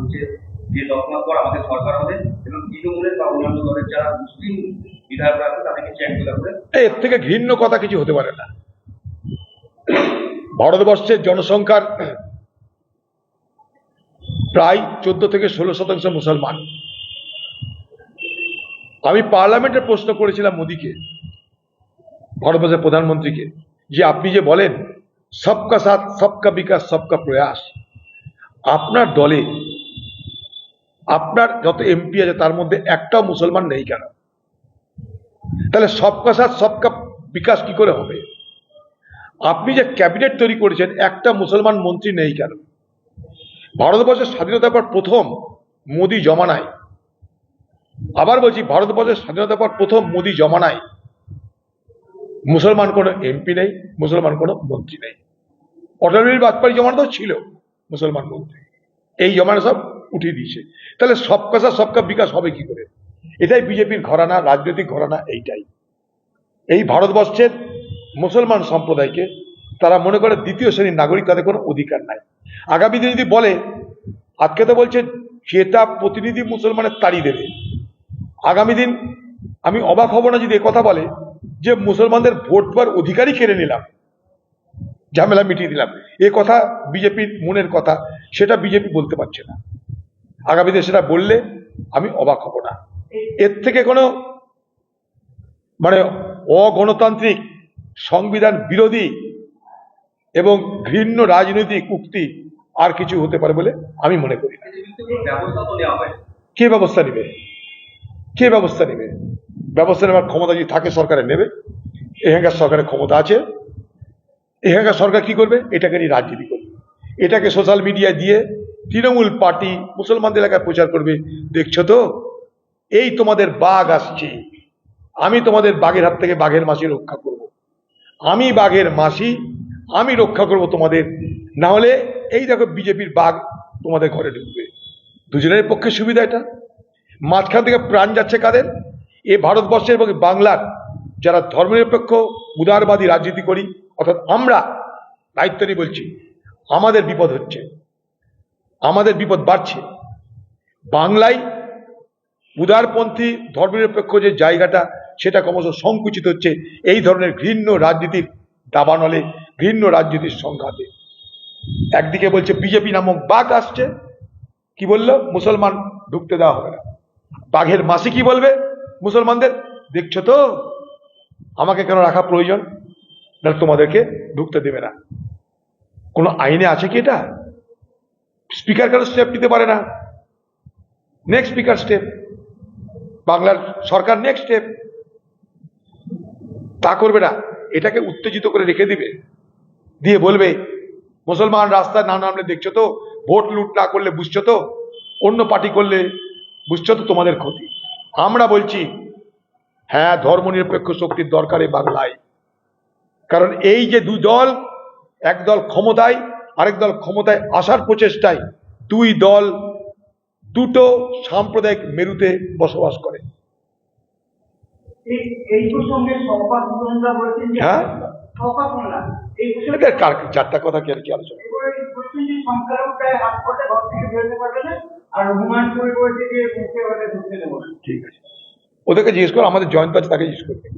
বলছে যে 10 মাস পর আমাদের সরকার হবে এবং তৃণমূলের বা অন্যান্য দলের যারা মুসলিম বিধায়করা আছে তাদেরকে চ্যাংদোলা করে। এর থেকে ঘৃণ্য কথা কিছু হতে পারে না। ভারতবর্ষের জনসংখ্যার প্রায় 14 থেকে 16% মুসলমান। আমি পার্লামেন্টে প্রশ্ন করেছিলাম মোদীকে, ভারতবর্ষের প্রধানমন্ত্রীকে, যে আপনি যে বলেন সবকা সাথ সবকা বিকাশ সবকা প্রয়াস, আপনার দলে আপনার যত এমপি আছে তার মধ্যে একটাও মুসলমান নেই কেন? তাহলে সবকা সাথ সবকা বিকাশ কি করে হবে? আপনি যে ক্যাবিনেট তৈরি করেছেন একটা মুসলমান মন্ত্রী নেই কেন? ভারতবর্ষের স্বাধীনতার পর প্রথম মোদী জমানায়, আবার বলছি ভারতবর্ষের স্বাধীনতার পর প্রথম মোদী জমানায় মুসলমান কোনো এমপি নেই, মুসলমান কোনো মন্ত্রী নেই। অটল বিহারী বাজপেয়ী জমানাতেও ছিল মুসলমান মন্ত্রী, এই জমানা সব উঠিয়ে দিয়েছে। তাহলে সবকা সাথ সবকা বিকাশ হবে কি করে? এটাই বিজেপির ঘরানা, রাজনৈতিক ঘরানা এইটাই। এই ভারতবর্ষের মুসলমান সম্প্রদায়কে তারা মনে করে দ্বিতীয় শ্রেণীর নাগরিক, তাদের কোনো অধিকার নাই। আগামী দিনে যদি বলে, আজকে তো বলছে যেটা প্রতিনিধি মুসলমানের তাড়িয়ে দেবে, আগামী দিন আমি অবাক হব না যদি কথা বলে যে মুসলমানদের ভোট দেওয়ার অধিকারই কেড়ে নিলাম, ঝামেলা মিটিয়ে দিলাম। এ কথা বিজেপির মনের কথা, সেটা বিজেপি বলতে পারছে না। আগামী দিনে সেটা বললে আমি অবাক হব না। এর থেকে কোনো মানে অগণতান্ত্রিক, সংবিধান বিরোধী এবং ঘৃণ্য রাজনৈতিক উক্তি আর কিছু হতে পারে বলে আমি মনে করি না। কে ব্যবস্থা নেবে? কে ব্যবস্থা নেবে? ব্যবস্থা নেওয়ার ক্ষমতা যদি থাকে সরকারের নেবে। এখানকার সরকারের ক্ষমতা আছে। এখানকার সরকার কি করবে? এটাকে নিয়ে রাজনীতি করবে, এটাকে সোশ্যাল মিডিয়া দিয়ে তৃণমূল পার্টি মুসলমানদের এলাকায় প্রচার করবে, দেখছো তো এই তোমাদের বাঘ আসছে, আমি তোমাদের বাঘের হাত থেকে বাঘের মাসি রক্ষা করব, আমি বাঘের মাসি, আমি রক্ষা করব তোমাদের, না হলে এই দেখো বিজেপির বাঘ তোমাদের ঘরে ঢুকবে। দুজনের পক্ষে সুবিধা এটা। মাঝখান থেকে প্রাণ যাচ্ছে কাদের? এ ভারতবর্ষের এবং বাংলার যারা ধর্মনিরপেক্ষ উদারবাদী রাজনীতি করি, অর্থাৎ আমরা দায়িত্ব নিয়ে বলছি, আমাদের বিপদ হচ্ছে, আমাদের বিপদ বাড়ছে। বাংলায় উদারপন্থী ধর্মনিরপেক্ষ যে জায়গাটা, সেটা ক্রমশ সংকুচিত হচ্ছে এই ধরনের ঘৃণ্য রাজনীতির দাবানলে, ঘৃণ্য রাজনীতির সংঘাতে। একদিকে বলছে বিজেপি নামক বাঘ আসছে, কি বললো? মুসলমান ঢুকতে দেওয়া হবে না। বাঘের মাসি কি বলবে মুসলমানদের? দেখছো তো আমাকে কেন রাখা প্রয়োজন, না তোমাদেরকে ঢুকতে দেবে না। কোনো আইনে আছে কি এটা? স্পিকার কেন স্টেপ নিতে পারে না? নেক্সট স্পিকার স্টেপ, বাংলার সরকার নেক্সট স্টেপ, তা করবে না। এটাকে উত্তেজিত করে রেখে দিবে, দিয়ে বলবে মুসলমান রাস্তায় না নামলে দেখছো তো, ভোট লুট না করলে বুঝছো তো, অন্য পার্টি করলে বুঝছো তো তোমাদের ক্ষতি। আমরা বলছি হ্যাঁ, ধর্মনিরপেক্ষ শক্তির দরকার এই বাংলায়। কারণ এই যে দুই দল, এক দল ক্ষমতায়, আরেক দল ক্ষমতায় আসার প্রচেষ্টায়, দুই দল দুটো সাম্প্রদায়িক মেরুতে বসবাস করে। হ্যাঁ, চারটা কথা কি আর কি আলোচনা? ঠিক আছে, ওদেরকে জিজ্ঞেস করো, আমাদের জয়ন্ত আছে তাকে জিজ্ঞেস করবে।